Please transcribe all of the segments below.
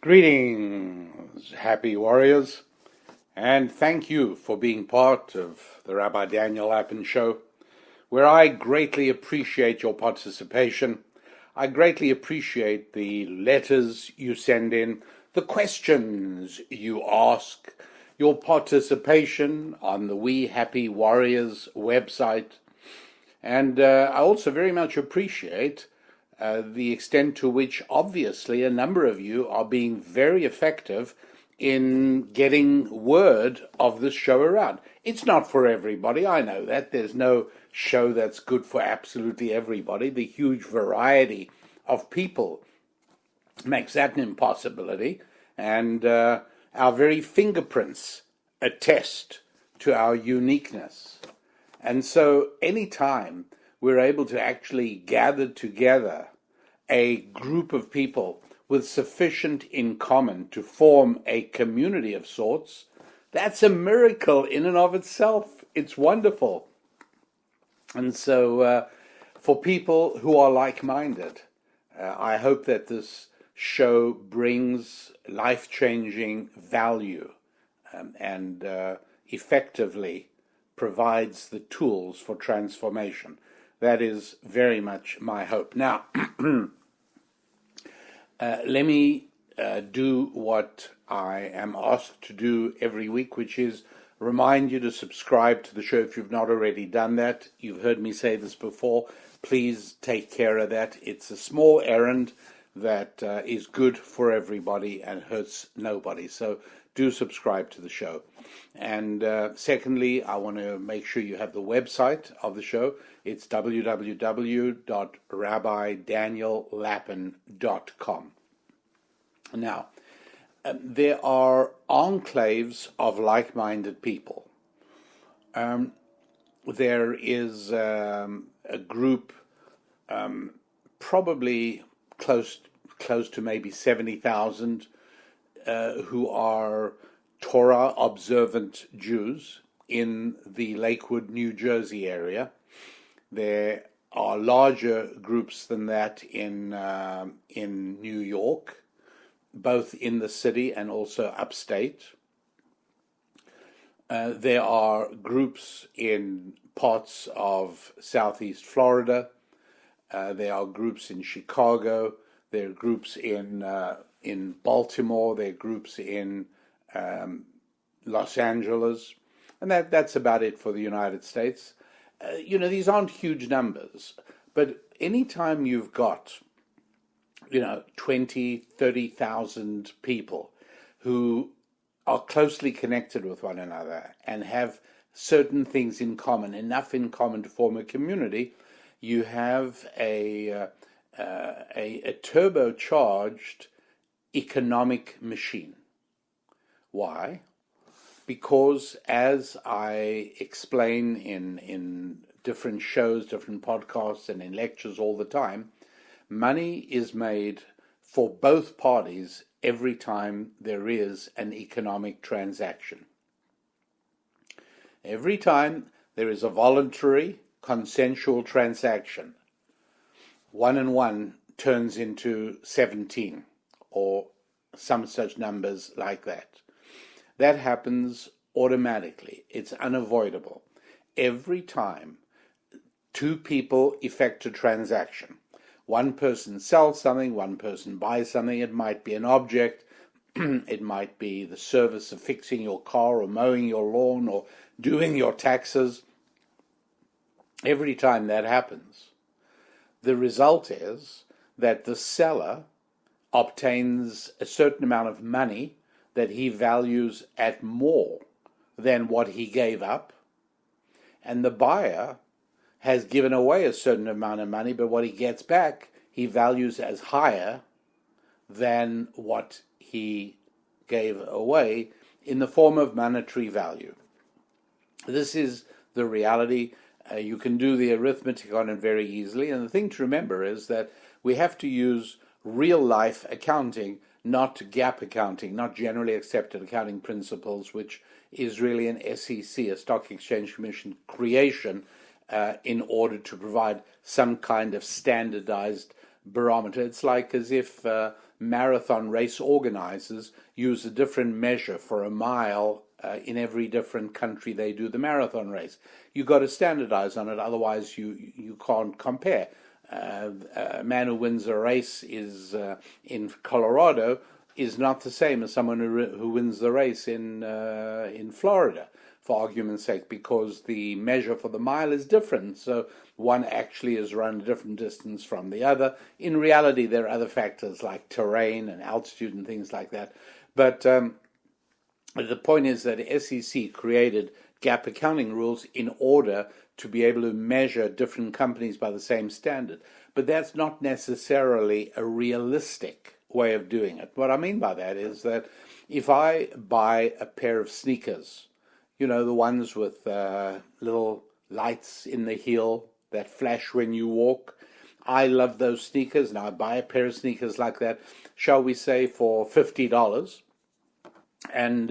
Greetings, happy warriors, and thank you for being part of the Rabbi Daniel Lapin show, where I greatly appreciate your participation. I greatly appreciate the letters you send in, the questions you ask, your participation on the We Happy Warriors website, and I also very much appreciate the extent to which, obviously, a number of you are being very effective in getting word of this show around. It's not for everybody, I know that. There's no show that's good for absolutely everybody. The huge variety of people makes that an impossibility, and our very fingerprints attest to our uniqueness. And so anytime we're able to actually gather together a group of people with sufficient in common to form a community of sorts, that's a miracle in and of itself. It's wonderful. And so for people who are like-minded, I hope that this show brings life-changing value and effectively provides the tools for transformation. That is very much my hope. Now, let me do what I am asked to do every week, which is remind you to subscribe to the show if you've not already done that. You've heard me say this before. Please take care of that. It's a small errand that is good for everybody and hurts nobody. So do subscribe to the show. And secondly, I want to make sure you have the website of the show. It's www.rabbidaniellapin.com. Now, there are enclaves of like-minded people. There is a group probably close to maybe 70,000 who are Torah observant Jews in the Lakewood, New Jersey area. There are larger groups than that in New York, both in the city and also upstate. There are groups in parts of southeast Florida. There are groups in Chicago. There are groups in Baltimore. There are groups in Los Angeles. And that's about it for the United States. These aren't huge numbers, but anytime you've got 20, 30,000 people who are closely connected with one another and have certain things in common, enough in common to form a community, you have a turbocharged economic machine. Why? Because as I explain in different shows, different podcasts, and in lectures all the time, money is made for both parties every time there is an economic transaction. Every time there is a voluntary, consensual transaction, 1 and 1 turns into 17, or some such numbers like that. That happens automatically. It's unavoidable. Every time two people effect a transaction, one person sells something, one person buys something. It might be an object, it might be the service of fixing your car or mowing your lawn or doing your taxes. Every time that happens, the result is that the seller obtains a certain amount of money that he values at more than what he gave up, and the buyer has given away a certain amount of money, but what he gets back he values as higher than what he gave away in the form of monetary value. This is the reality. You can do the arithmetic on it very easily, and the thing to remember is that we have to use real-life accounting, not GAAP accounting, not generally accepted accounting principles, which is really an SEC, a Stock Exchange Commission creation, in order to provide some kind of standardized barometer. It's like as if marathon race organizers use a different measure for a mile in every different country they do the marathon race. You've got to standardize on it, otherwise you can't compare. A man who wins a race is in Colorado is not the same as someone who wins the race in Florida, for argument's sake, because the measure for the mile is different. So one actually is run a different distance from the other. In reality, there are other factors like terrain and altitude and things like that. But the point is that SEC created gap accounting rules in order to be able to measure different companies by the same standard. But that's not necessarily a realistic way of doing it. What I mean by that is that if I buy a pair of sneakers, the ones with little lights in the heel that flash when you walk, I love those sneakers, and I buy a pair of sneakers like that, shall we say, for $50. And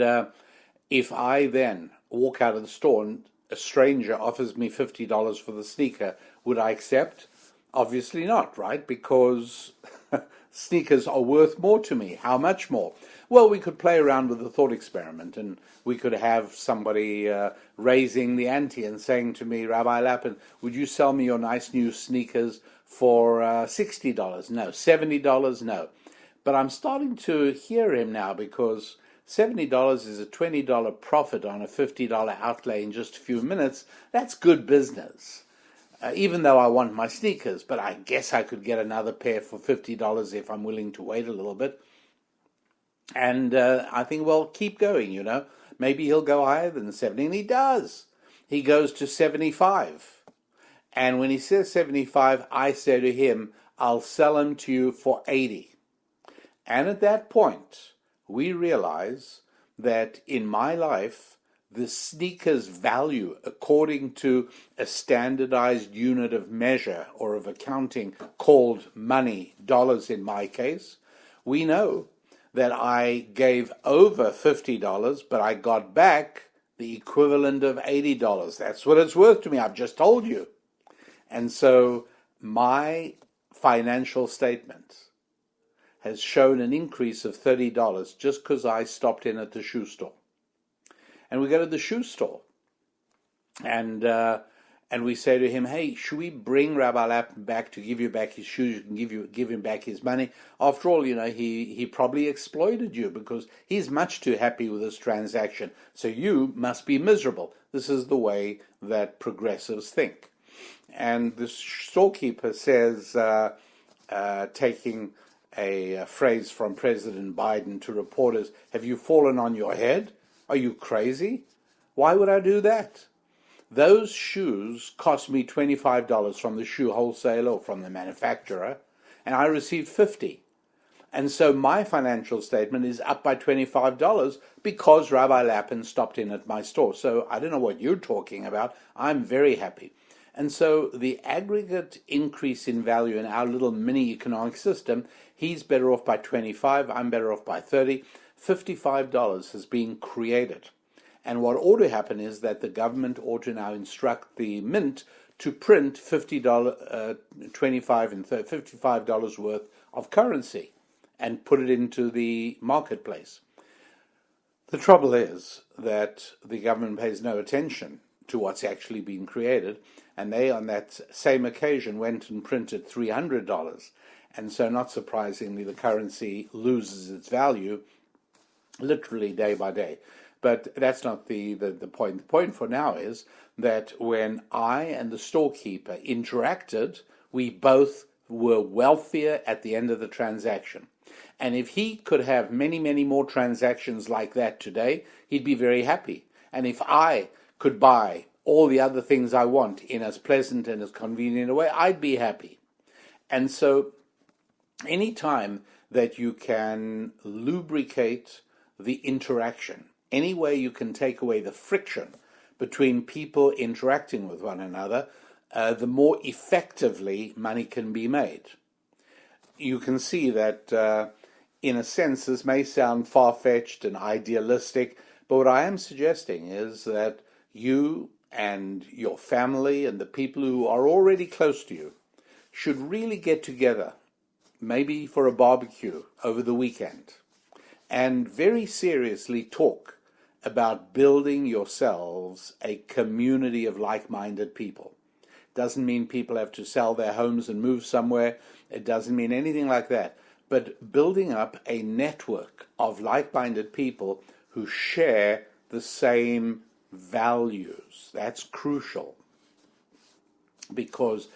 if I then walk out of the store and a stranger offers me $50 for the sneaker, would I accept? Obviously not, right? Because sneakers are worth more to me. How much more? Well, we could play around with the thought experiment, and we could have somebody raising the ante and saying to me, Rabbi Lapin, would you sell me your nice new sneakers for $60? No. $70? No. But I'm starting to hear him now, because $70 is a $20 profit on a $50 outlay in just a few minutes. That's good business. Even though I want my sneakers, but I guess I could get another pair for $50 if I'm willing to wait a little bit. And I think, well, keep going, Maybe he'll go higher than 70, and he does. He goes to 75. And when he says 75, I say to him, I'll sell them to you for 80. And at that point, we realize that in my life, the sneaker's value, according to a standardized unit of measure or of accounting called money, dollars in my case, we know that I gave over $50, but I got back the equivalent of $80. That's what it's worth to me. I've just told you. And so my financial statement has shown an increase of $30 just because I stopped in at the shoe store. And we go to the shoe store, and we say to him, hey, should we bring Rabbi Lapin back to give you back his shoes? You can give him back his money. After all, he probably exploited you, because he's much too happy with this transaction. So you must be miserable. This is the way that progressives think. And the storekeeper says, taking a phrase from President Biden to reporters, have you fallen on your head? Are you crazy? Why would I do that? Those shoes cost me $25 from the shoe wholesaler or from the manufacturer, and I received $50. And so my financial statement is up by $25 because Rabbi Lapin stopped in at my store. So I don't know what you're talking about. I'm very happy. And so the aggregate increase in value in our little mini economic system, he's better off by 25, I'm better off by 30. $55 has been created. And what ought to happen is that the government ought to now instruct the mint to print $25 and $55 worth of currency and put it into the marketplace. The trouble is that the government pays no attention to what's actually been created, and they, on that same occasion, went and printed $300. And so, not surprisingly, the currency loses its value literally day by day. But that's not the point. The point for now is that when I and the storekeeper interacted, we both were wealthier at the end of the transaction. And if he could have many, many more transactions like that today, he'd be very happy. And if I could buy all the other things I want in as pleasant and as convenient a way, I'd be happy. And so any time that you can lubricate the interaction, any way you can take away the friction between people interacting with one another, the more effectively money can be made. You can see that, in a sense, this may sound far-fetched and idealistic, but what I am suggesting is that you and your family and the people who are already close to you should really get together maybe for a barbecue over the weekend, and very seriously talk about building yourselves a community of like-minded people. Doesn't mean people have to sell their homes and move somewhere. It doesn't mean anything like that. But building up a network of like-minded people who share the same values. That's crucial. Because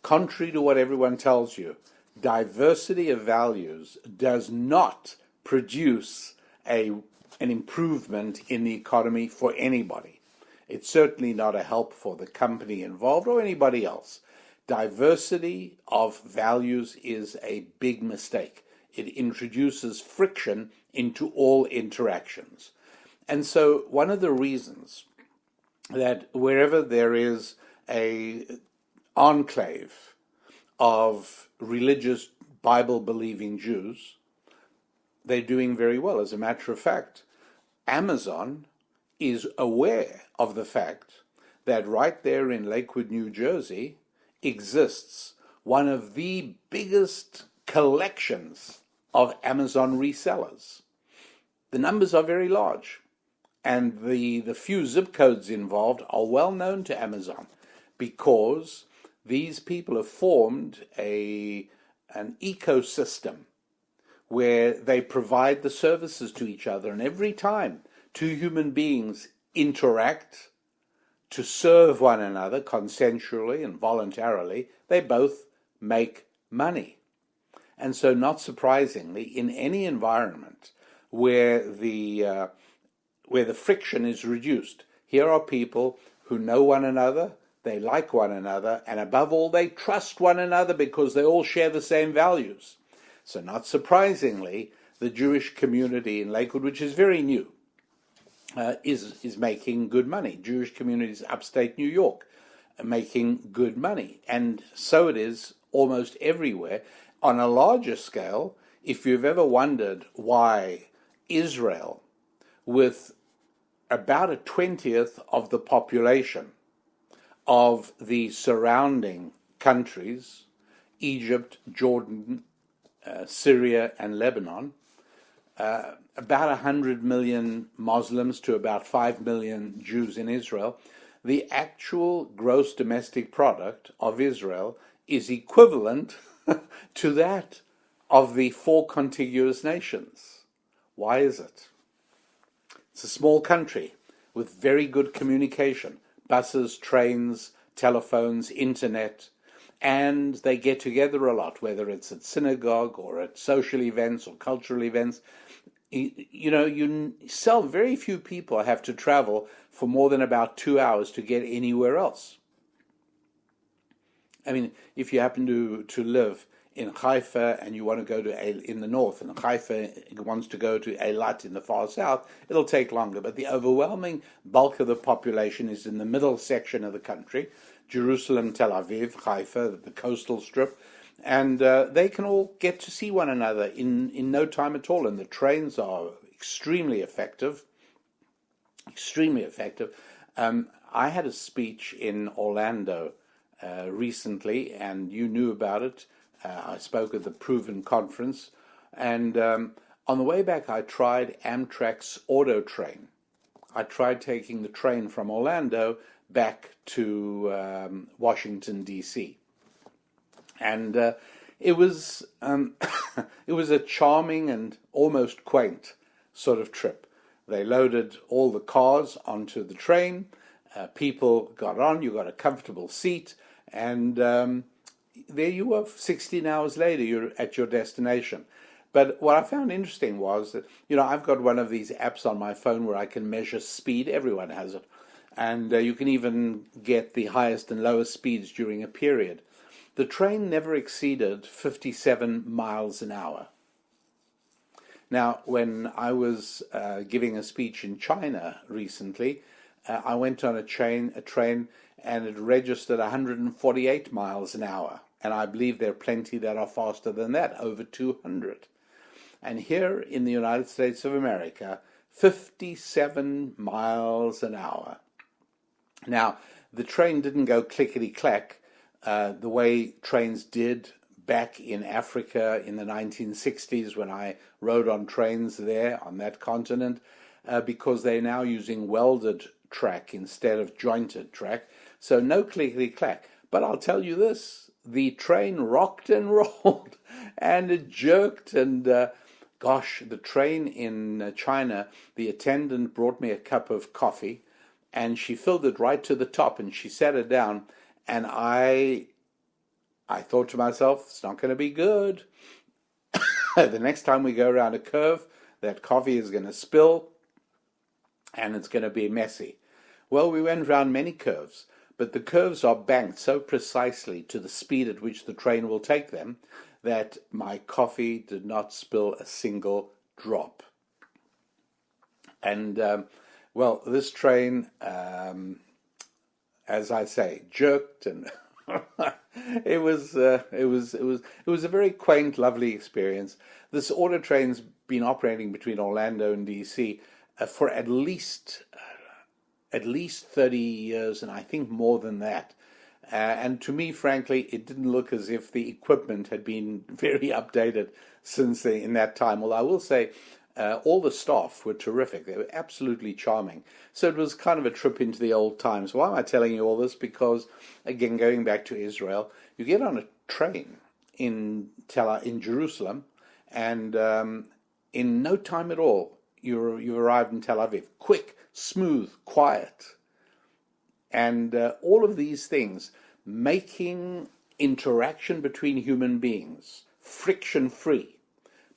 contrary to what everyone tells you, diversity of values does not produce an improvement in the economy for anybody. It's certainly not a help for the company involved or anybody else. Diversity of values is a big mistake. It introduces friction into all interactions. And so one of the reasons that wherever there is a enclave of religious Bible-believing Jews, they're doing very well. As a matter of fact, Amazon is aware of the fact that right there in Lakewood, New Jersey, exists one of the biggest collections of Amazon resellers. The numbers are very large, and the few zip codes involved are well known to Amazon because these people have formed an ecosystem where they provide the services to each other, and every time two human beings interact to serve one another consensually and voluntarily, they both make money. And so, not surprisingly, in any environment where the friction is reduced, here are people who know one another, they like one another, and above all, they trust one another because they all share the same values. So, not surprisingly, the Jewish community in Lakewood, which is very new, is making good money. Jewish communities upstate New York are making good money. And so it is almost everywhere. On a larger scale, if you've ever wondered why Israel, with about a 20th of the population of the surrounding countries, Egypt, Jordan, Syria, and Lebanon, about 100 million Muslims to about 5 million Jews in Israel, the actual gross domestic product of Israel is equivalent to that of the 4 contiguous nations. Why is it? It's a small country with very good communication, buses, trains, telephones, internet, and they get together a lot, whether it's at synagogue or at social events or cultural events. Very few people have to travel for more than about 2 hours to get anywhere else. I mean, if you happen to live in Haifa and you want to go to in the north, and Haifa wants to go to Eilat in the far south, it'll take longer. But the overwhelming bulk of the population is in the middle section of the country, Jerusalem, Tel Aviv, Haifa, the coastal strip, and they can all get to see one another in no time at all. And the trains are extremely effective. Extremely effective. I had a speech in Orlando recently, and you knew about it. I spoke at the Proven Conference, and on the way back I tried Amtrak's Auto Train. I tried taking the train from Orlando back to Washington, D.C. And it was it was a charming and almost quaint sort of trip. They loaded all the cars onto the train. People got on. You got a comfortable seat, and there you were. 16 hours later, you're at your destination. But what I found interesting was that I've got one of these apps on my phone where I can measure speed. Everyone has it, and you can even get the highest and lowest speeds during a period. The train never exceeded 57 miles an hour. Now, when I was giving a speech in China recently, I went on a train, and it registered 148 miles an hour. And I believe there are plenty that are faster than that, over 200. And here in the United States of America, 57 miles an hour. Now, the train didn't go clickety-clack the way trains did back in Africa in the 1960s when I rode on trains there on that continent, because they're now using welded track instead of jointed track. So no clickety-clack. But I'll tell you this, the train rocked and rolled and it jerked and gosh, the train in China, the attendant brought me a cup of coffee and she filled it right to the top and she sat it down and I thought to myself, it's not going to be good. The next time we go around a curve, that coffee is going to spill and it's going to be messy. Well, we went around many curves, but the curves are banked so precisely to the speed at which the train will take them that my coffee did not spill a single drop. And, well, this train, as I say, jerked and it was a very quaint, lovely experience. This auto train's been operating between Orlando and DC for at least 30 years, and I think more than that. And to me, frankly, it didn't look as if the equipment had been very updated since in that time. Well, I will say all the staff were terrific. They were absolutely charming. So it was kind of a trip into the old times. Why am I telling you all this? Because, again, going back to Israel, you get on a train in Jerusalem, and in no time at all, you arrived in Tel Aviv. Quick, smooth, quiet. And all of these things, making interaction between human beings friction-free,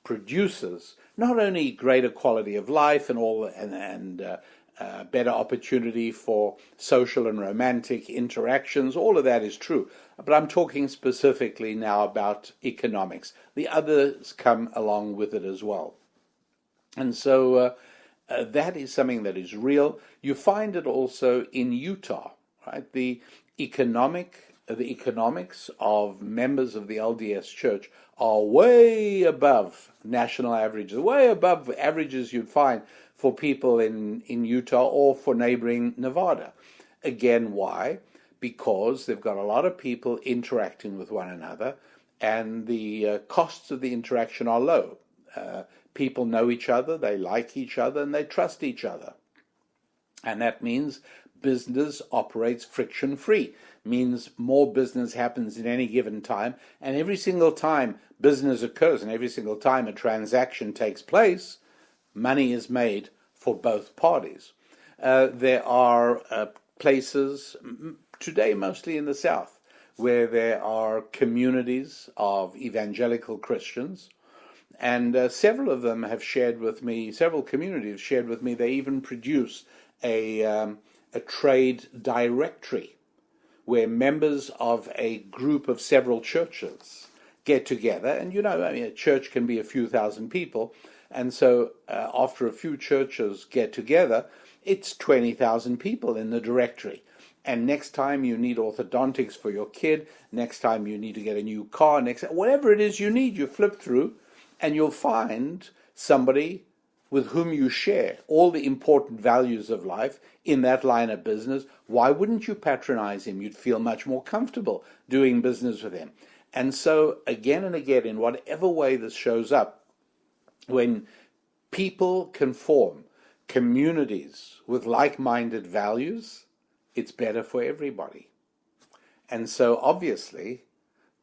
produces not only greater quality of life and better opportunity for social and romantic interactions. All of that is true. But I'm talking specifically now about economics. The others come along with it as well. And so that is something that is real. You find it also in Utah, right? The economics of members of the LDS Church are way above national averages, way above averages you'd find for people in Utah or for neighboring Nevada. Again, why? Because they've got a lot of people interacting with one another, and the costs of the interaction are low. People know each other, they like each other, and they trust each other. And that means business operates friction-free, means more business happens in any given time, and every single time business occurs and every single time a transaction takes place, money is made for both parties. There are places, today mostly in the South, where there are communities of evangelical Christians, and several of them have shared with me, several communities shared with me, they even produce a trade directory where members of a group of several churches get together. And, a church can be a few thousand people. And so after a few churches get together, it's 20,000 people in the directory. And next time you need orthodontics for your kid, next time you need to get a new car, whatever it is you need, you flip through and you'll find somebody with whom you share all the important values of life in that line of business. Why wouldn't you patronize him? You'd feel much more comfortable doing business with him. And so again and again, in whatever way this shows up, when people can form communities with like-minded values, it's better for everybody. And so obviously,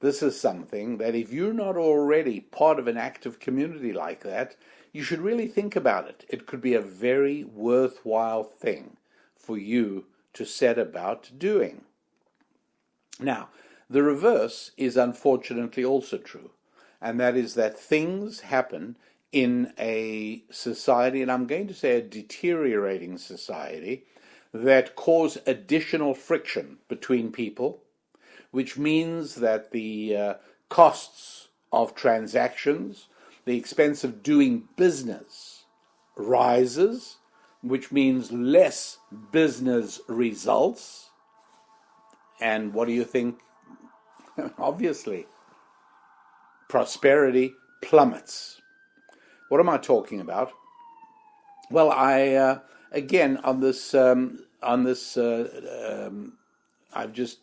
this is something that if you're not already part of an active community like that, you should really think about it. It could be a very worthwhile thing for you to set about doing. Now, the reverse is unfortunately also true, and that is that things happen in a society, and I'm going to say a deteriorating society, that cause additional friction between people, which means that the costs of transactions, the expense of doing business rises, which means less business results. And what do you think? Obviously, prosperity plummets. What am I talking about? Well, I again I've just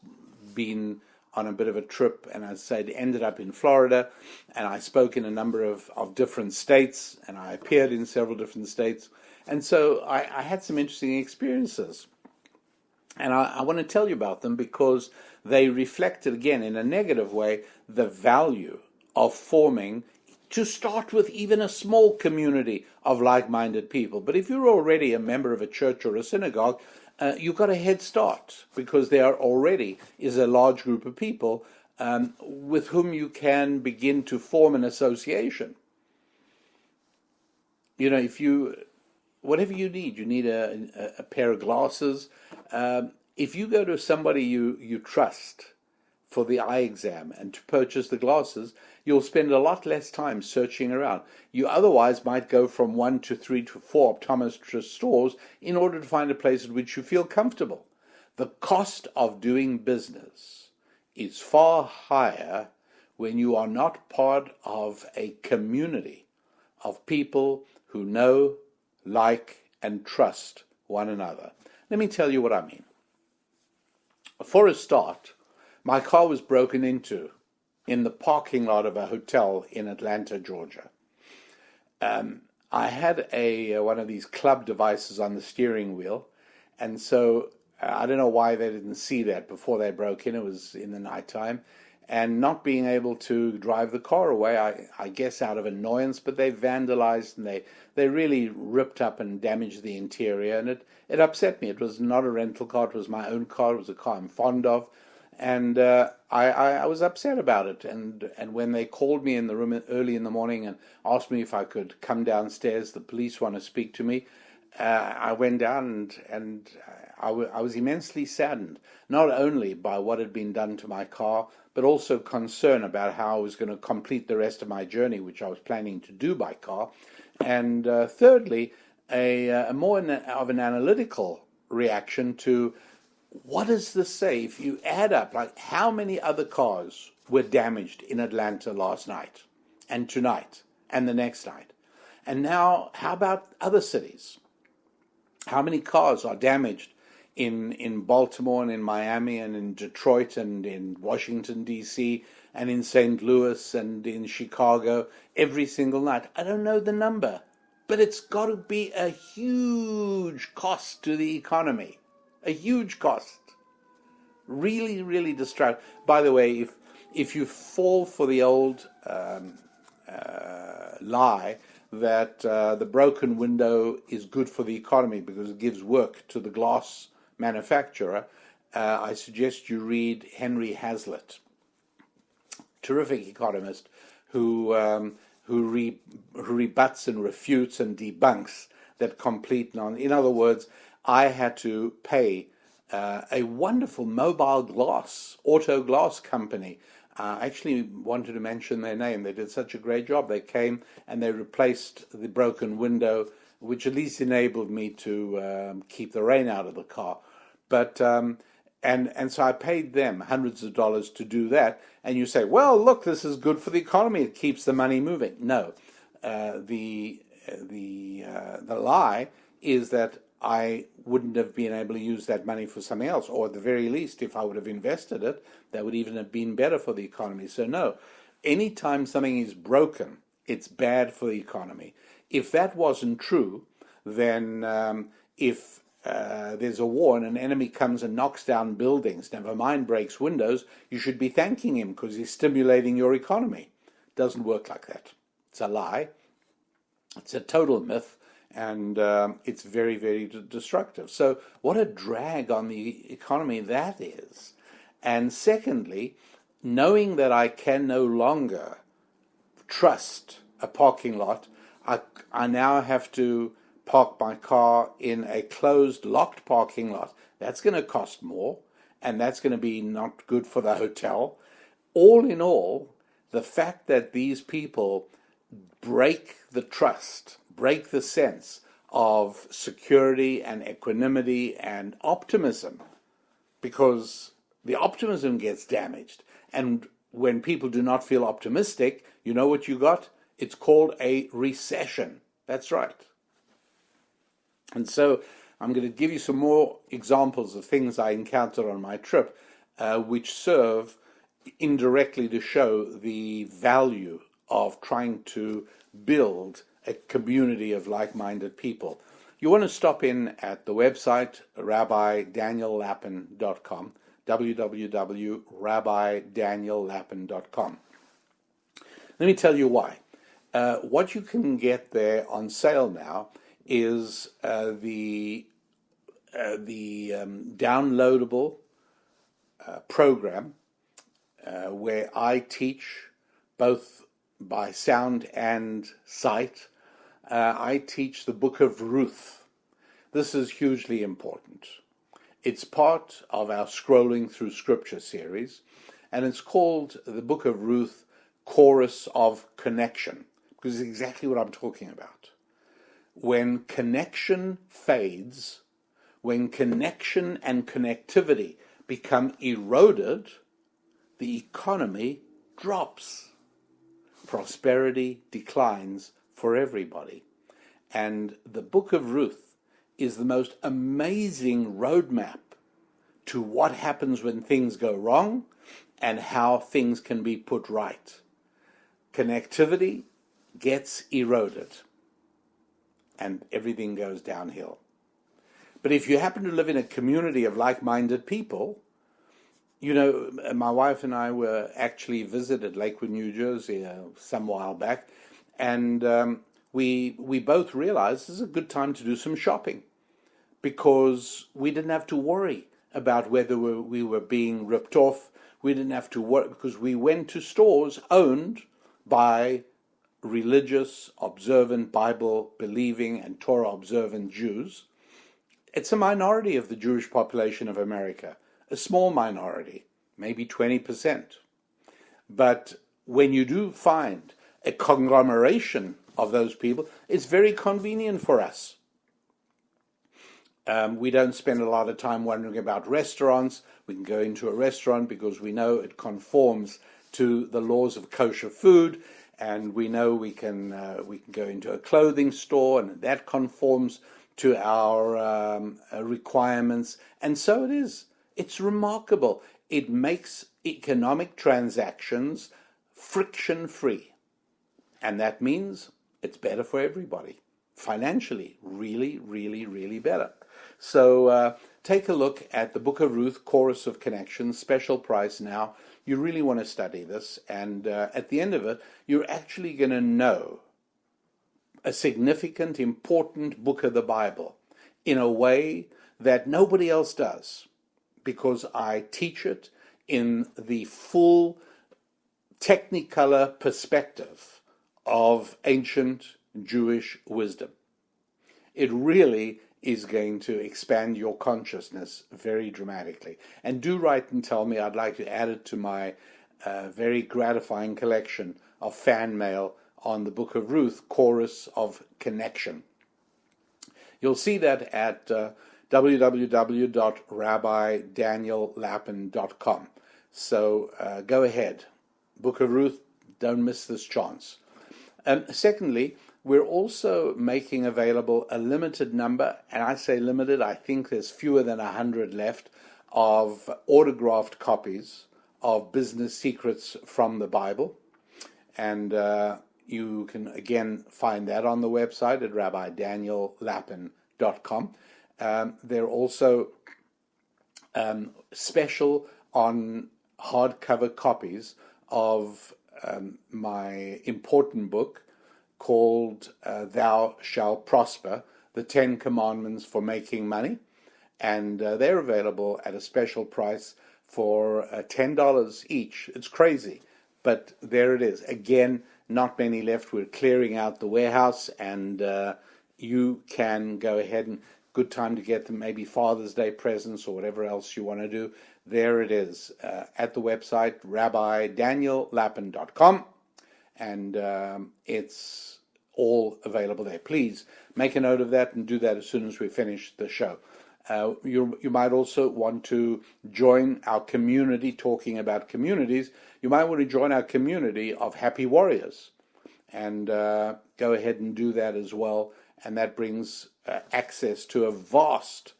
been on a bit of a trip, and as I said, ended up in Florida, and I spoke in a number of different states, and I appeared in several different states, and so I had some interesting experiences. And I want to tell you about them because they reflected, again, in a negative way, the value of forming, to start with, even a small community of like-minded people. But if you're already a member of a church or a synagogue, you've got a head start, because there already is a large group of people with whom you can begin to form an association. You know, whatever you need a pair of glasses. If you go to somebody you trust for the eye exam and to purchase the glasses, you'll spend a lot less time searching around. You otherwise might go from 1 to 3 to 4 optometrist stores in order to find a place at which you feel comfortable. The cost of doing business is far higher when you are not part of a community of people who know, like, and trust one another. Let me tell you what I mean. For a start, my car was broken into in the parking lot of a hotel in Atlanta, Georgia. I had one of these club devices on the steering wheel, and so I don't know why they didn't see that before they broke in. It was in the nighttime, and not being able to drive the car away, I guess out of annoyance, but they vandalized and they really ripped up and damaged the interior, and it upset me. It was not a rental car, it was my own car, it was a car I'm fond of, and I was upset about it. And when they called me in the room early in the morning and asked me if I could come downstairs, the police want to speak to me, I went down and I was immensely saddened, not only by what had been done to my car, but also concern about how I was going to complete the rest of my journey, which I was planning to do by car. And thirdly, a more of an analytical reaction to, what does this say? If you add up, like, how many other cars were damaged in Atlanta last night and tonight and the next night? And now, how about other cities? How many cars are damaged in Baltimore and in Miami and in Detroit and in Washington, D.C. and in St. Louis and in Chicago every single night? I don't know the number, but it's got to be a huge cost to the economy. A huge cost. Really, really distraught. By the way, if you fall for the old lie that the broken window is good for the economy because it gives work to the glass manufacturer, I suggest you read Henry Hazlitt, terrific economist who rebuts and refutes and debunks that complete in other words, I had to pay a wonderful mobile glass, auto glass company. I actually wanted to mention their name. They did such a great job. They came and they replaced the broken window, which at least enabled me to keep the rain out of the car. But and so I paid them hundreds of dollars to do that. And you say, well, look, this is good for the economy. It keeps the money moving. No, the lie is that I wouldn't have been able to use that money for something else, or at the very least, if I would have invested it, that would even have been better for the economy. So no, anytime something is broken, it's bad for the economy. If that wasn't true, then if there's a war and an enemy comes and knocks down buildings, never mind breaks windows, you should be thanking him because he's stimulating your economy. It doesn't work like that. It's a lie. It's a total myth. And it's very, very destructive. So what a drag on the economy that is. And secondly, knowing that I can no longer trust a parking lot, I now have to park my car in a closed, locked parking lot. That's going to cost more, and that's going to be not good for the hotel. All in all, the fact that these people break the trust, break the sense of security and equanimity and optimism, because the optimism gets damaged. And when people do not feel optimistic, you know what you got? It's called a recession. That's right. And so I'm going to give you some more examples of things I encountered on my trip, which serve indirectly to show the value of trying to build a community of like-minded people. You want to stop in at the website rabbidaniellapin.com, www.rabbidaniellapin.com. Let me tell you why. What you can get there on sale now is the downloadable program where I teach both by sound and sight. I teach the book of Ruth. This is hugely important. It's part of our Scrolling Through Scripture series, and it's called the book of Ruth, Chorus of Connection, because it's exactly what I'm talking about. When connection fades, when connection and connectivity become eroded, the economy drops. Prosperity declines for everybody. And the book of Ruth is the most amazing roadmap to what happens when things go wrong and how things can be put right. Connectivity gets eroded and everything goes downhill. But if you happen to live in a community of like-minded people, you know, my wife and I were actually visited Lakewood, New Jersey some while back, and we both realized this is a good time to do some shopping because we didn't have to worry about whether we were being ripped off. We didn't have to worry because we went to stores owned by religious, observant, Bible-believing, and Torah-observant Jews. It's a minority of the Jewish population of America, a small minority, maybe 20%. But when you do find a conglomeration of those people, it's very convenient for us. We don't spend a lot of time wondering about restaurants. We can go into a restaurant because we know it conforms to the laws of kosher food, and we know we can go into a clothing store, and that conforms to our requirements. And so it is. It's remarkable. It makes economic transactions friction-free. And that means it's better for everybody. Financially, really, really, really better. So take a look at the Book of Ruth, Chorus of Connections, special price now. You really want to study this. And at the end of it, you're actually going to know a significant, important book of the Bible in a way that nobody else does, because I teach it in the full technicolor perspective of ancient Jewish wisdom. It really is going to expand your consciousness very dramatically. And do write and tell me. I'd like to add it to my very gratifying collection of fan mail on the Book of Ruth, Chorus of Connection. You'll see that at www.rabbidaniellapin.com. So go ahead. Book of Ruth, don't miss this chance. Secondly, we're also making available a limited number, and I say limited, I think there's fewer than 100 left, of autographed copies of Business Secrets from the Bible. And you can, again, find that on the website at rabbidaniellapin.com. They're also special on hardcover copies of my important book called Thou Shalt Prosper, the 10 Commandments for Making Money. And they're available at a special price for $10 each. It's crazy, but there it is. Again, not many left. We're clearing out the warehouse, and you can go ahead and good time to get them, maybe Father's Day presents or whatever else you want to do. There it is at the website, rabbidaniellapin.com, and it's all available there. Please make a note of that and do that as soon as we finish the show. You might also want to join our community, talking about communities. You might want to join our community of happy warriors, and go ahead and do that as well. And that brings access to a vast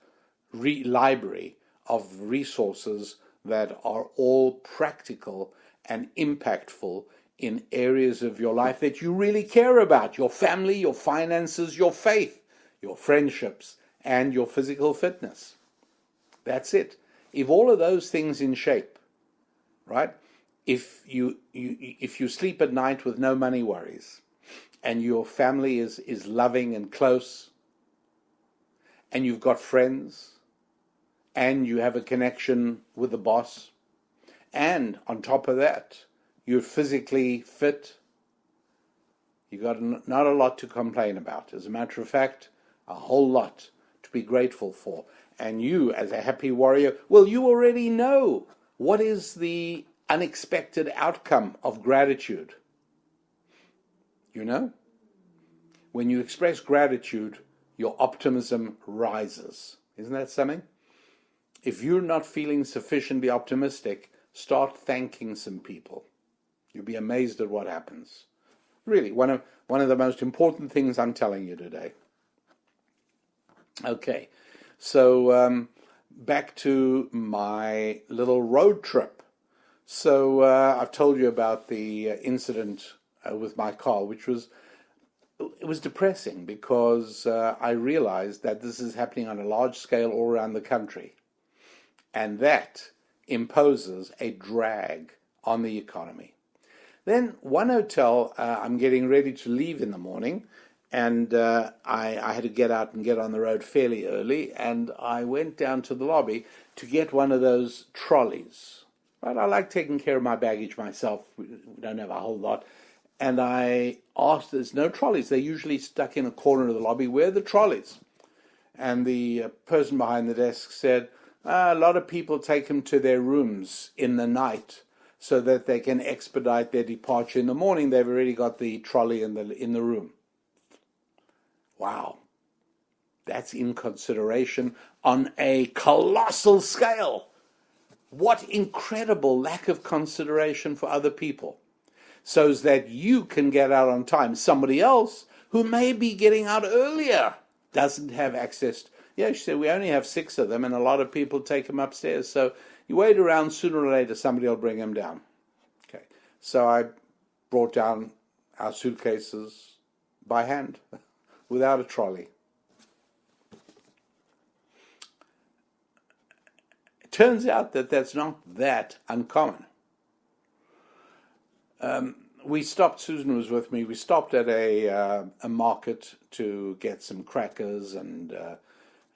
library of resources that are all practical and impactful in areas of your life that you really care about: your family, your finances, your faith, your friendships, and your physical fitness. That's it. If all of those things in shape, right? If you sleep at night with no money worries, and your family is loving and close, and you've got friends, and you have a connection with the boss, and on top of that, you're physically fit, you've got not a lot to complain about. As a matter of fact, a whole lot to be grateful for. And you, as a happy warrior, well, you already know what is the unexpected outcome of gratitude. You know? When you express gratitude, your optimism rises. Isn't that something? If you're not feeling sufficiently optimistic, start thanking some people. You'll be amazed at what happens. Really, one of the most important things I'm telling you today. Okay, so back to my little road trip. So I've told you about the incident with my car, which was depressing because I realized that this is happening on a large scale all around the country, and that imposes a drag on the economy. Then one hotel, I'm getting ready to leave in the morning, and I had to get out and get on the road fairly early, and I went down to the lobby to get one of those trolleys. Right? I like taking care of my baggage myself. We don't have a whole lot. And I asked, there's no trolleys. They're usually stuck in a corner of the lobby. Where are the trolleys? And the person behind the desk said, a lot of people take them to their rooms in the night so that they can expedite their departure in the morning. They've already got the trolley in the room. Wow. That's inconsideration on a colossal scale. What incredible lack of consideration for other people, so that you can get out on time. Somebody else who may be getting out earlier doesn't have access. She said, we only have 6 of them, and a lot of people take them upstairs. So you wait around, sooner or later somebody will bring them down. Okay, so I brought down our suitcases by hand, without a trolley. It turns out that that's not that uncommon. Susan was with me, we stopped at a market to get some crackers and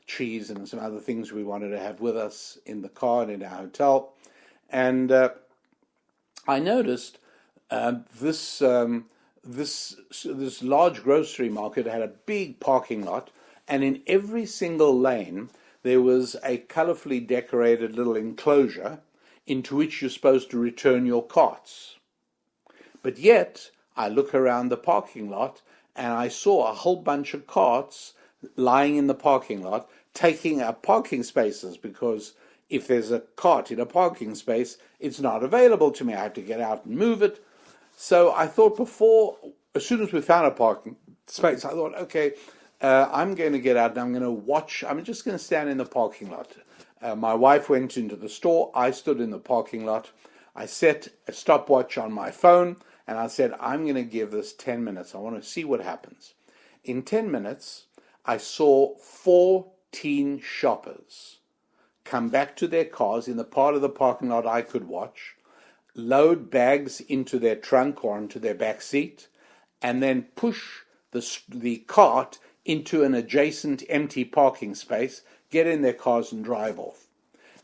cheese and some other things we wanted to have with us in the car and in our hotel. And I noticed this large grocery market had a big parking lot, and in every single lane there was a colorfully decorated little enclosure into which you're supposed to return your carts. But yet, I look around the parking lot and I saw a whole bunch of carts lying in the parking lot, taking up parking spaces, because if there's a cart in a parking space, it's not available to me. I have to get out and move it. So I thought as soon as we found a parking space, I thought, okay, I'm going to get out and I'm going to watch. I'm just going to stand in the parking lot. My wife went into the store. I stood in the parking lot. I set a stopwatch on my phone, and I said, I'm going to give this 10 minutes. I want to see what happens. In 10 minutes, I saw 14 shoppers come back to their cars in the part of the parking lot I could watch, load bags into their trunk or into their back seat, and then push the cart into an adjacent empty parking space, get in their cars and drive off.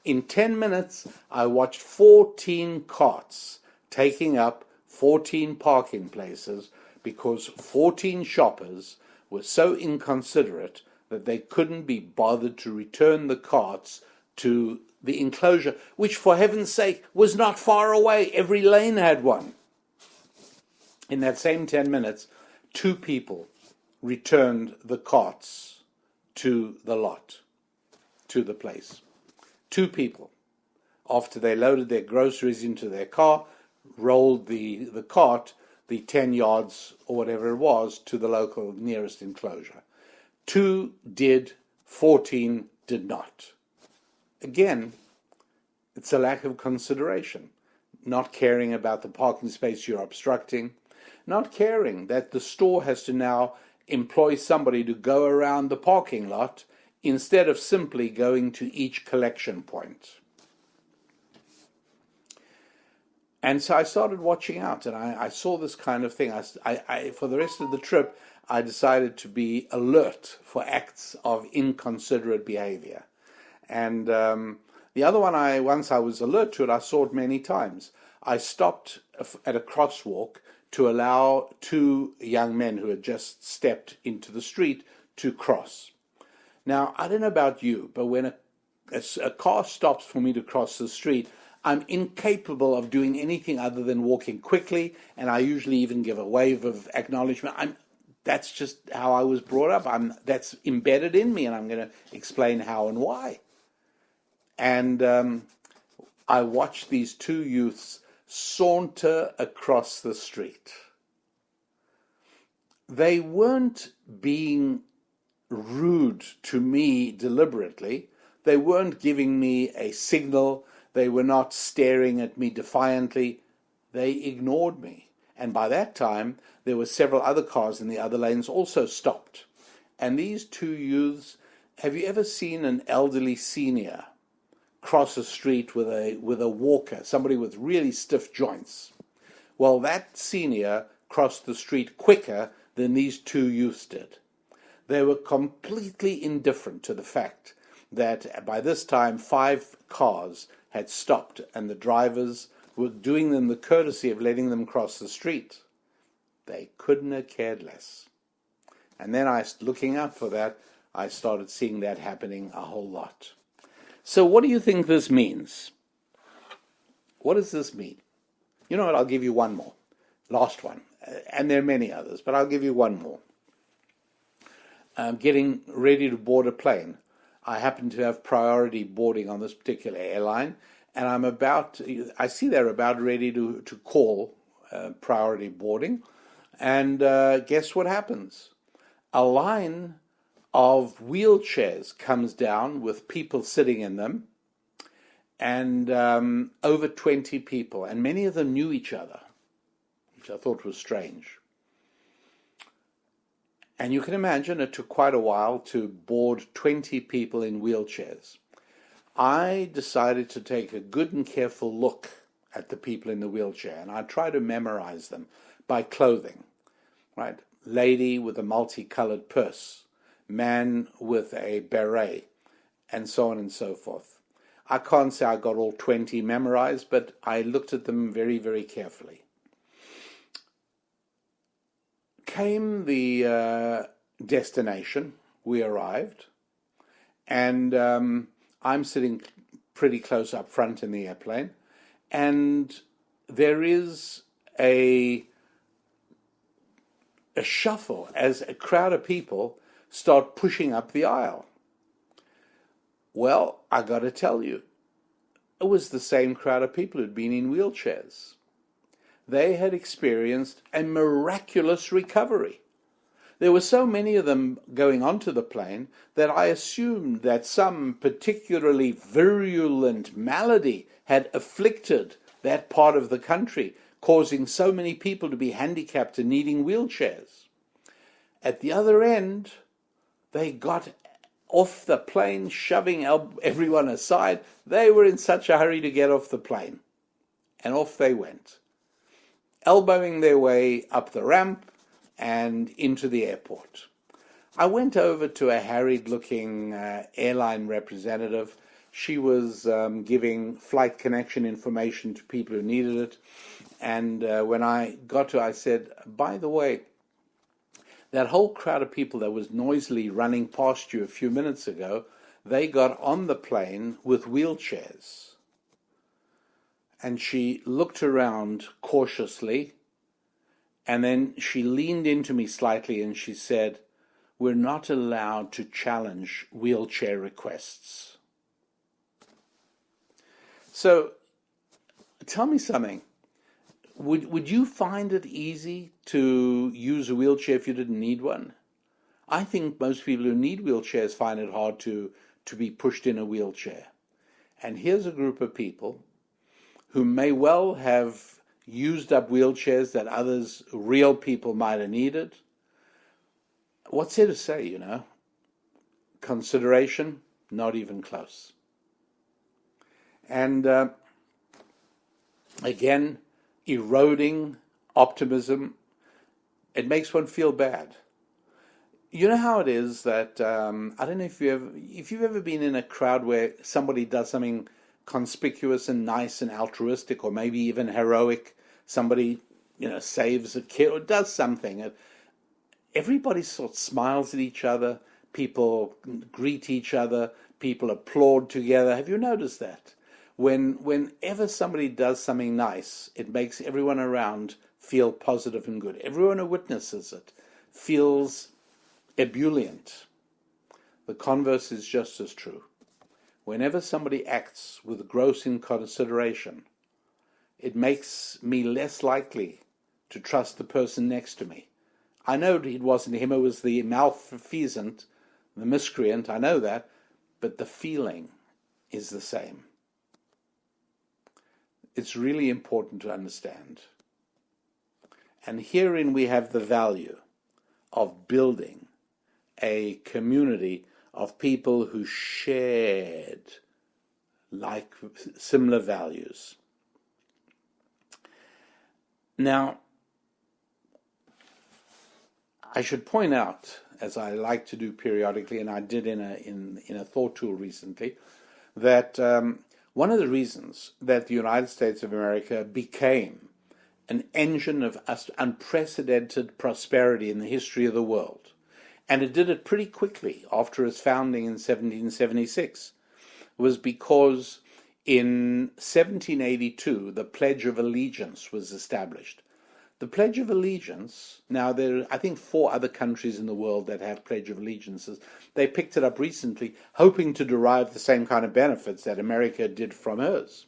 In 10 minutes, I watched 14 carts taking up 14 parking places because 14 shoppers were so inconsiderate that they couldn't be bothered to return the carts to the enclosure, which, for heaven's sake, was not far away. Every lane had one. In that same 10 minutes, 2 people returned the carts to the lot, to the place. 2 people, after they loaded their groceries into their car, rolled the cart the 10 yards or whatever it was to the local nearest enclosure. 2 did, 14 did not. Again, It's a lack of consideration, not caring about the parking space you're obstructing, not caring that the store has to now employ somebody to go around the parking lot instead of simply going to each collection point. And so I started watching out, and I saw this kind of thing. For the rest of the trip, I decided to be alert for acts of inconsiderate behavior. And the other one, once I was alert to it, I saw it many times. I stopped at a crosswalk to allow two young men who had just stepped into the street to cross. Now, I don't know about you, but when a car stops for me to cross the street, I'm incapable of doing anything other than walking quickly, and I usually even give a wave of acknowledgement. That's just how I was brought up. That's embedded in me, and I'm going to explain how and why. And I watched these two youths saunter across the street. They weren't being rude to me deliberately. They weren't giving me a signal. They were not staring at me defiantly. They ignored me. And by that time, there were several other cars in the other lanes also stopped. And these two youths, have you ever seen an elderly senior cross a street with a walker, somebody with really stiff joints? Well, that senior crossed the street quicker than these two youths did. They were completely indifferent to the fact that by this time 5 cars had stopped and the drivers were doing them the courtesy of letting them cross the street. They couldn't have cared less. And then looking out for that, I started seeing that happening a whole lot. So what do you think this means? What does this mean? You know what, I'll give you one more. Last one. And there are many others, but I'll give you one more. Getting ready to board a plane. I happen to have priority boarding on this particular airline, and I see they're about ready to call priority boarding, and guess what happens? A line of wheelchairs comes down with people sitting in them, and over 20 people, and many of them knew each other, which I thought was strange. And you can imagine it took quite a while to board 20 people in wheelchairs. I decided to take a good and careful look at the people in the wheelchair, and I try to memorize them by clothing, right? Lady with a multicolored purse, man with a beret, and so on and so forth. I can't say I got all 20 memorized, but I looked at them very, very carefully. Came the destination, we arrived, and I'm sitting pretty close up front in the airplane, and there is a shuffle as a crowd of people start pushing up the aisle. Well, I got to tell you, it was the same crowd of people who'd been in wheelchairs. They had experienced a miraculous recovery. There were so many of them going onto the plane that I assumed that some particularly virulent malady had afflicted that part of the country, causing so many people to be handicapped and needing wheelchairs. At the other end, they got off the plane, shoving everyone aside. They were in such a hurry to get off the plane. And off they went, elbowing their way up the ramp and into the airport. I went over to a harried-looking airline representative. She was giving flight connection information to people who needed it. And when I got to her, I said, by the way, that whole crowd of people that was noisily running past you a few minutes ago, they got on the plane with wheelchairs. And she looked around cautiously, and then she leaned into me slightly and she said, we're not allowed to challenge wheelchair requests. So, tell me something. Would you find it easy to use a wheelchair if you didn't need one? I think most people who need wheelchairs find it hard to be pushed in a wheelchair. And here's a group of people who may well have used up wheelchairs that others, real people, might have needed. What's there to say, Consideration, not even close. And again, eroding optimism, it makes one feel bad. You know how it is that, I don't know if you've ever been in a crowd where somebody does something conspicuous and nice and altruistic, or maybe even heroic. Somebody, saves a kid or does something. Everybody sort of smiles at each other. People greet each other. People applaud together. Have you noticed that? Whenever somebody does something nice, it makes everyone around feel positive and good. Everyone who witnesses it feels ebullient. The converse is just as true. Whenever somebody acts with gross inconsideration, it makes me less likely to trust the person next to me. I know it wasn't him, it was the malfeasant, the miscreant, I know that, but the feeling is the same. It's really important to understand. And herein we have the value of building a community of people who shared similar values. Now, I should point out, as I like to do periodically, and I did in a thought tool recently, that one of the reasons that the United States of America became an engine of unprecedented prosperity in the history of the world, and it did it pretty quickly after its founding in 1776, was because in 1782 the Pledge of Allegiance was established. The Pledge of Allegiance, now there are, I think, 4 other countries in the world that have Pledge of Allegiances. They picked it up recently, hoping to derive the same kind of benefits that America did from hers.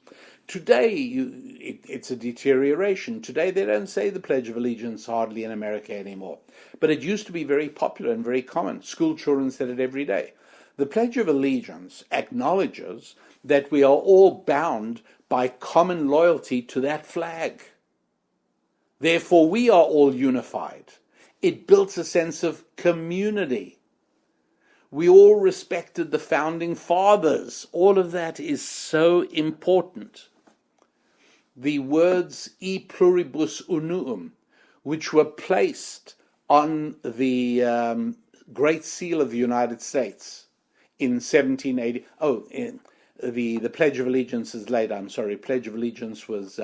Today, it's a deterioration. Today, they don't say the Pledge of Allegiance hardly in America anymore. But it used to be very popular and very common. School children said it every day. The Pledge of Allegiance acknowledges that we are all bound by common loyalty to that flag. Therefore, we are all unified. It built a sense of community. We all respected the founding fathers. All of that is so important. The words e pluribus unum, which were placed on the Great Seal of the United States in 1780. The Pledge of Allegiance is later. I'm sorry. Pledge of Allegiance was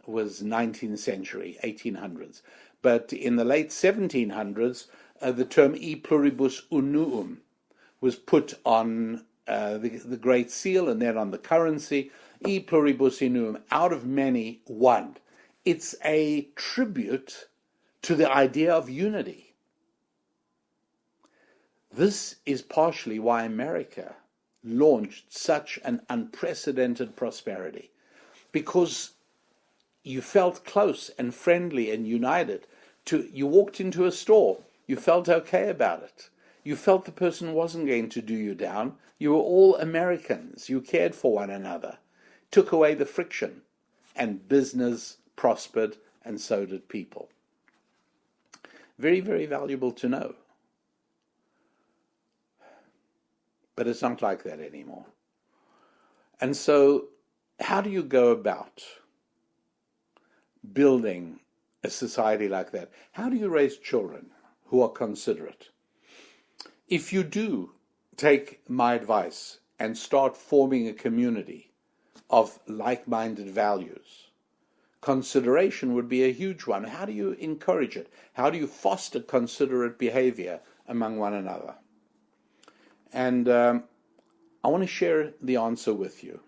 19th century, 1800s. But in the late 1700s, the term e pluribus unum was put on the Great Seal and then on the currency, e pluribus unum, out of many, one. It's a tribute to the idea of unity. This is partially why America launched such an unprecedented prosperity, because you felt close and friendly and united. You walked into a store, you felt okay about it. You felt the person wasn't going to do you down. You were all Americans. You cared for one another. Took away the friction, and business prospered, and so did people. Very, very valuable to know. But it's not like that anymore. And so, how do you go about building a society like that? How do you raise children who are considerate? If you do take my advice and start forming a community of like-minded values, consideration would be a huge one. How do you encourage it? How do you foster considerate behavior among one another? And I want to share the answer with you.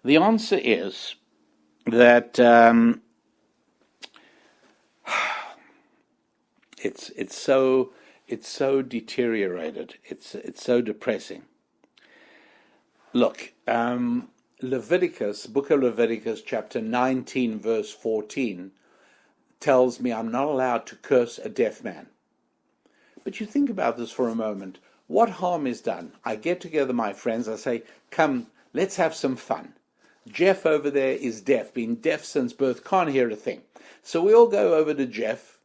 The answer is that it's so deteriorated. It's so depressing. Look, Leviticus, book of Leviticus, chapter 19, verse 14, tells me I'm not allowed to curse a deaf man. But you think about this for a moment. What harm is done? I get together my friends, I say, come, let's have some fun. Jeff over there is deaf, been deaf since birth, can't hear a thing. So we all go over to Jeff,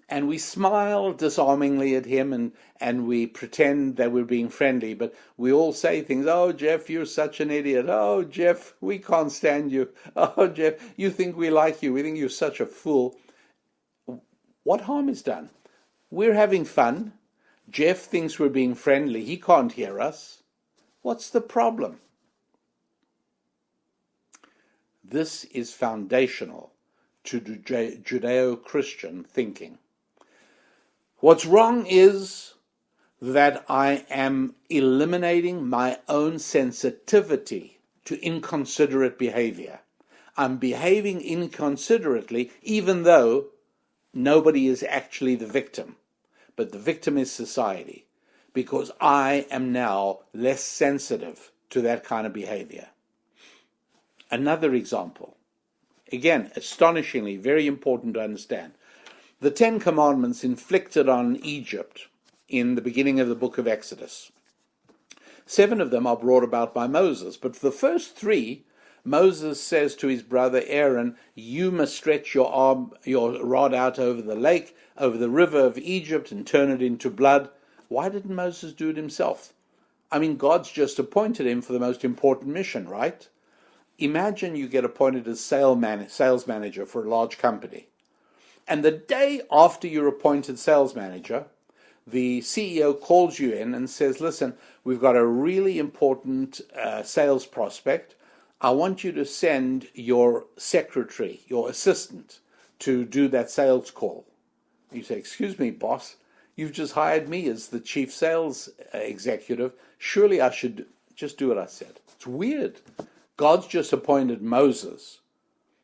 and we smile disarmingly at him, and we pretend that we're being friendly, but we all say things. Oh, Jeff, you're such an idiot. Oh, Jeff, we can't stand you. Oh, Jeff, you think we like you. We think you're such a fool. What harm is done? We're having fun. Jeff thinks we're being friendly. He can't hear us. What's the problem? This is foundational to Judeo-Christian thinking. What's wrong is that I am eliminating my own sensitivity to inconsiderate behavior. I'm behaving inconsiderately even though nobody is actually the victim, but the victim is society, because I am now less sensitive to that kind of behavior. Another example, again, astonishingly, very important to understand. The Ten Commandments inflicted on Egypt in the beginning of the book of Exodus. 7 of them are brought about by Moses, but for the first 3, Moses says to his brother Aaron, you must stretch your rod out over the lake, over the river of Egypt, and turn it into blood. Why didn't Moses do it himself? I mean, God's just appointed him for the most important mission, right? Imagine you get appointed as sales manager for a large company. And the day after you're appointed sales manager, the CEO calls you in and says, listen, we've got a really important sales prospect. I want you to send your secretary, your assistant, to do that sales call. You say, excuse me, boss, you've just hired me as the chief sales executive. Surely I should just do what I said. It's weird. God's just appointed Moses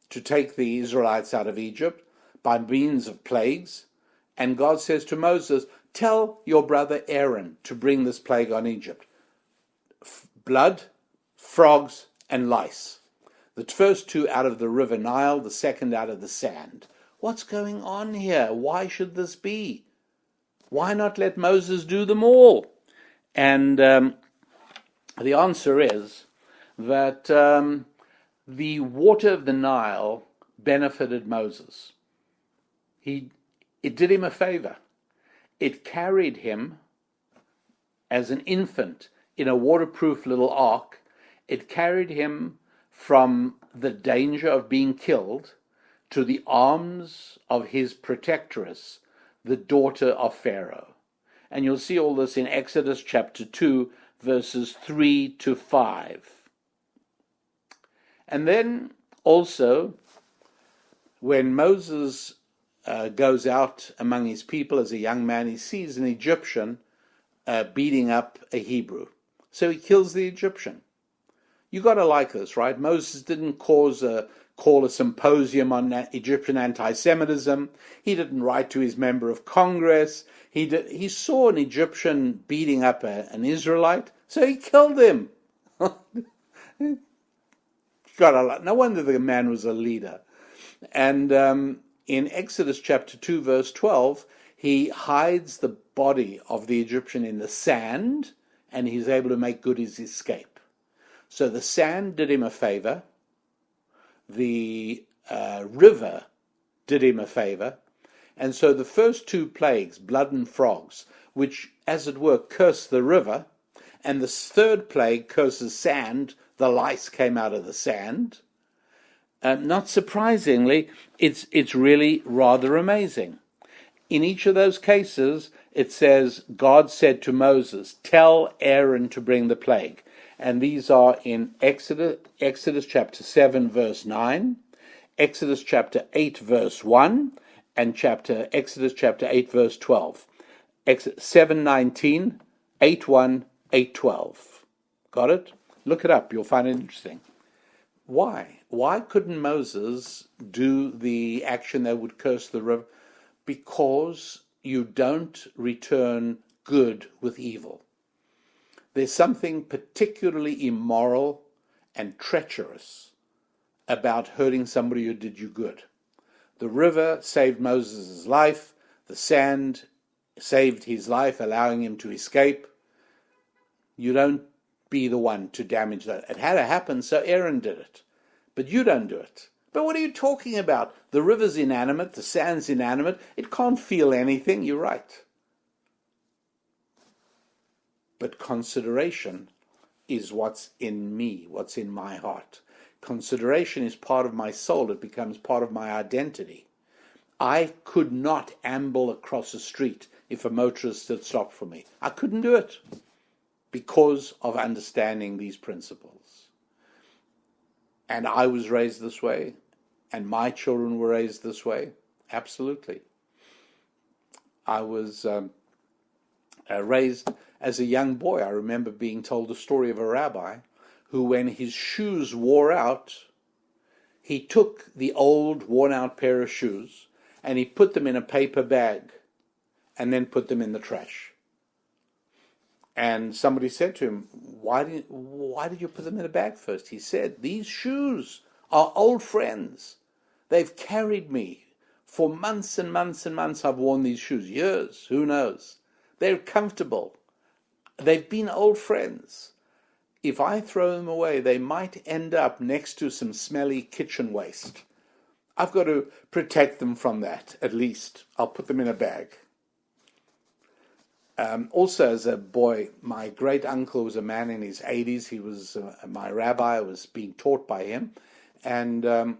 to take the Israelites out of Egypt by means of plagues. And God says to Moses, tell your brother Aaron to bring this plague on Egypt. Blood, frogs, and lice. The first 2 out of the river Nile, the second out of the sand. What's going on here? Why should this be? Why not let Moses do them all? And the answer is that the water of the Nile benefited Moses. It did him a favor. It carried him as an infant in a waterproof little ark. It carried him from the danger of being killed to the arms of his protectress, the daughter of Pharaoh. And you'll see all this in Exodus chapter 2, verses 3 to 5. And then also, when Moses goes out among his people as a young man, he sees an Egyptian beating up a Hebrew. So he kills the Egyptian. You got to like this, right? Moses didn't call a symposium on Egyptian anti-Semitism. He didn't write to his member of Congress. He saw an Egyptian beating up an Israelite, so he killed him. No wonder the man was a leader. And in Exodus chapter 2, verse 12, he hides the body of the Egyptian in the sand, and he's able to make good his escape. So the sand did him a favor. The river did him a favor. And so the first 2 plagues, blood and frogs, which, as it were, curse the river, and the 3rd plague curses sand, the lice came out of the sand. Not surprisingly, it's really rather amazing. In each of those cases, it says, God said to Moses, tell Aaron to bring the plague. And these are in Exodus chapter 7, verse 9, Exodus chapter 8, verse 1, and Exodus chapter 8, verse 12. 7:19, 8:1, 8:12. Got it? Look it up. You'll find it interesting. Why? Why couldn't Moses do the action that would curse the river? Because you don't return good with evil. There's something particularly immoral and treacherous about hurting somebody who did you good. The river saved Moses' life. The sand saved his life, allowing him to escape. You don't be the one to damage that. It had to happen, so Aaron did it. But you don't do it. But what are you talking about? The river's inanimate, the sand's inanimate. It can't feel anything. You're right. But consideration is what's in me, what's in my heart. Consideration is part of my soul. It becomes part of my identity. I could not amble across a street if a motorist had stopped for me. I couldn't do it because of understanding these principles. And I was raised this way, and my children were raised this way. Absolutely. I was raised as a young boy. I remember being told the story of a rabbi who, when his shoes wore out, he took the old worn-out pair of shoes and he put them in a paper bag and then put them in the trash. And somebody said to him, why did you put them in a bag first? He said, these shoes are old friends. They've carried me for months and months and months. I've worn these shoes, years, who knows? They're comfortable. They've been old friends. If I throw them away, they might end up next to some smelly kitchen waste. I've got to protect them from that, at least. I'll put them in a bag. Also, as a boy, my great uncle was a man in his 80s. He was my rabbi. I was being taught by him. And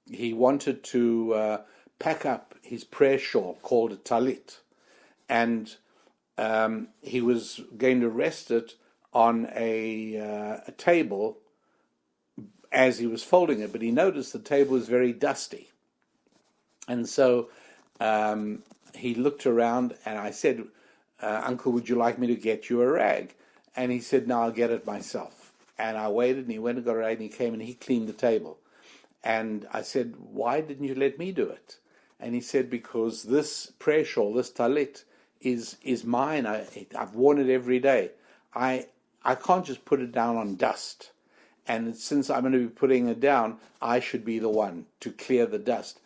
he wanted to pack up his prayer shawl called a talit. And he was going to rest it on a table as he was folding it. But he noticed the table was very dusty. And so he looked around, and I said, Uncle, would you like me to get you a rag? And he said, no, I'll get it myself. And I waited, and he went and got a rag, and he came and he cleaned the table. And I said, why didn't you let me do it? And he said, because this prayer shawl, this talit, is mine. I've worn it every day. I can't just put it down on dust. And since I'm going to be putting it down, I should be the one to clear the dust,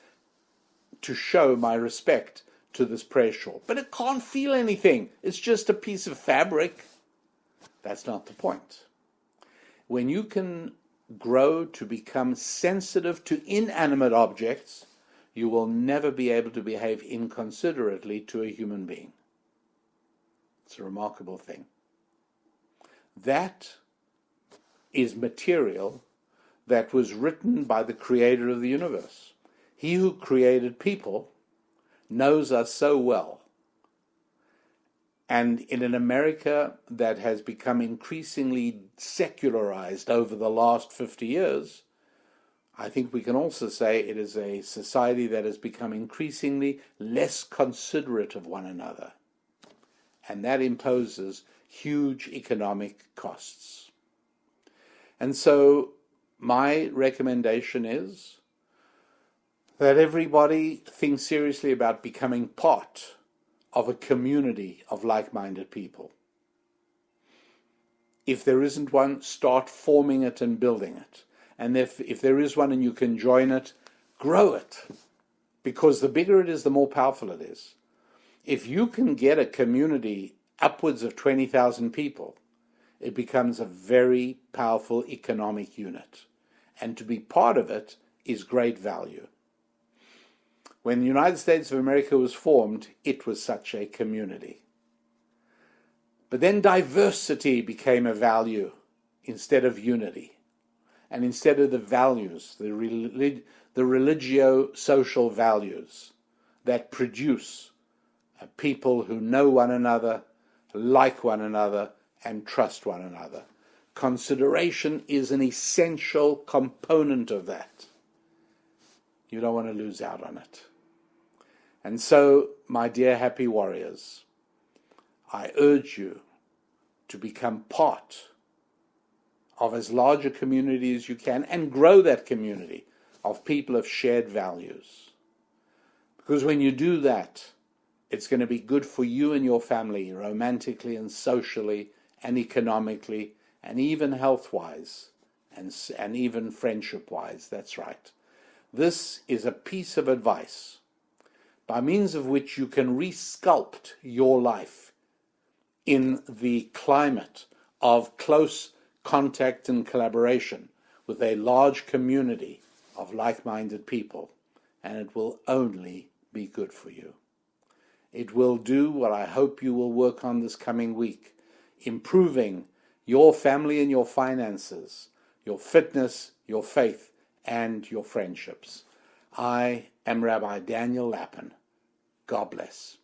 to show my respect to this prayer shawl. But it can't feel anything. It's just a piece of fabric. That's not the point. When you can grow to become sensitive to inanimate objects, you will never be able to behave inconsiderately to a human being. It's a remarkable thing. That is material that was written by the creator of the universe. He who created people knows us so well. And in an America that has become increasingly secularized over the last 50 years, I think we can also say it is a society that has become increasingly less considerate of one another. And that imposes huge economic costs. And so my recommendation is that everybody thinks seriously about becoming part of a community of like-minded people. If there isn't one, start forming it and building it. And if there is one and you can join it, grow it. Because the bigger it is, the more powerful it is. If you can get a community upwards of 20,000 people, it becomes a very powerful economic unit. And to be part of it is great value. When the United States of America was formed, it was such a community. But then diversity became a value instead of unity. And instead of the values, the religio-social values that produce people who know one another, like one another, and trust one another. Consideration is an essential component of that. You don't want to lose out on it. And so, my dear happy warriors, I urge you to become part of as large a community as you can and grow that community of people of shared values. Because when you do that, it's going to be good for you and your family, romantically and socially and economically and even health-wise and even friendship-wise. That's right. This is a piece of advice by means of which you can resculpt your life in the climate of close contact and collaboration with a large community of like-minded people, and it will only be good for you. It will do what I hope you will work on this coming week, improving your family and your finances, your fitness, your faith, and your friendships. I am Rabbi Daniel Lapin. God bless.